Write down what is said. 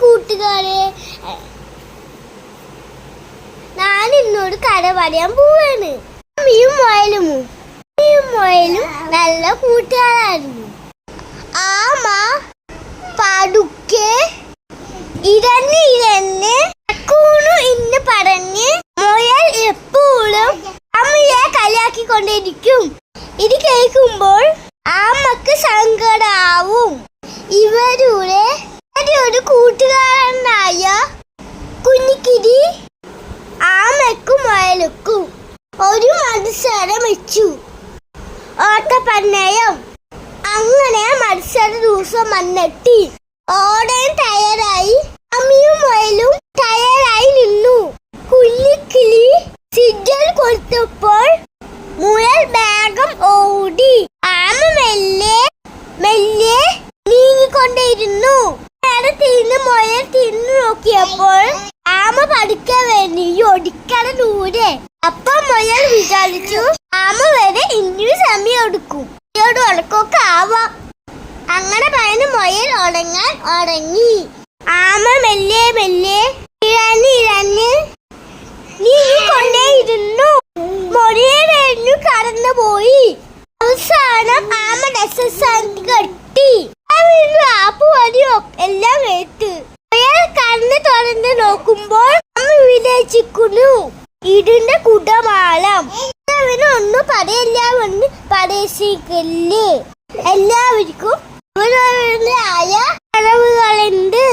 കൂട്ടുകാരെ, ഞാൻ ഇന്നോട് കഥ പറയാൻ പോവാണ്. അമ്മിയും മുയലും നല്ല കൂട്ടുകാരായിരുന്നു. ആമ പതുക്കെ ഇരന്ന് കൂണു ഇന്ന് പറഞ്ഞ് മുയൽ എപ്പോഴും അമ്മയെ കളിയാക്കിക്കൊണ്ടിരിക്കും. ഇത് കേൾക്കുമ്പോൾ ആമക്ക് സങ്കടാവും. ഇവരുടെ ഒരു കൂട്ടുകാരനായ കുഞ്ഞിക്കിരി ആമയ്ക്കും മുയലുക്കും ഒരു മത്സരം വെച്ചു, ഓട്ടപ്പന്തയം. അങ്ങനെ മത്സര ദിവസം വന്നെത്തി. ഓടാൻ തയ്യാറായി അമ്മിയും മുയലും തയ്യാറായി നിന്നു. കുഞ്ഞിക്കിളി സിഗ്നൽ കൊടുത്തപ്പോൾ മുയൽ വേഗം ഓടി. ആമ മെല്ലെ നീങ്ങിക്കൊണ്ടേയിരുന്നു. തിരിഞ്ഞ് മുയൽ തിരിഞ്ഞു നോക്കിയപ്പോൾ ആമ പതുക്കെ വേണി ഒടിക്കണ ദൂരെ. അപ്പൊ മുയൽ വിചാരിച്ചു ആമ വരെ ഇനിയും സമയം എടുക്കും, ഉറക്കൊക്കെ ആവാം. അങ്ങനെ പറഞ്ഞ് മുയൽ ഉറങ്ങി. ആമ മെല്ലെ ഇഴഞ്ഞ് നീങ്ങിക്കൊണ്ടേയിരുന്നു. മുയൽ കടന്നുപോയി. അവസാനം ആമ രസശാന്തി കെട്ടി. ആപ്പ് വഴിയോ എല്ലാം കേട്ട് മുയൽ കണ്ണ് തുറന്ന് നോക്കുമ്പോൾ അമ്മ വിചാരിക്കുന്നു ഇതിന്റെ കുടമാളം. ഒന്നും പറയെല്ലാവന്ന് പ്രതീക്ഷിക്കല്ലേ. എല്ലാവർക്കും ആയ കഴിവുകളുണ്ട്.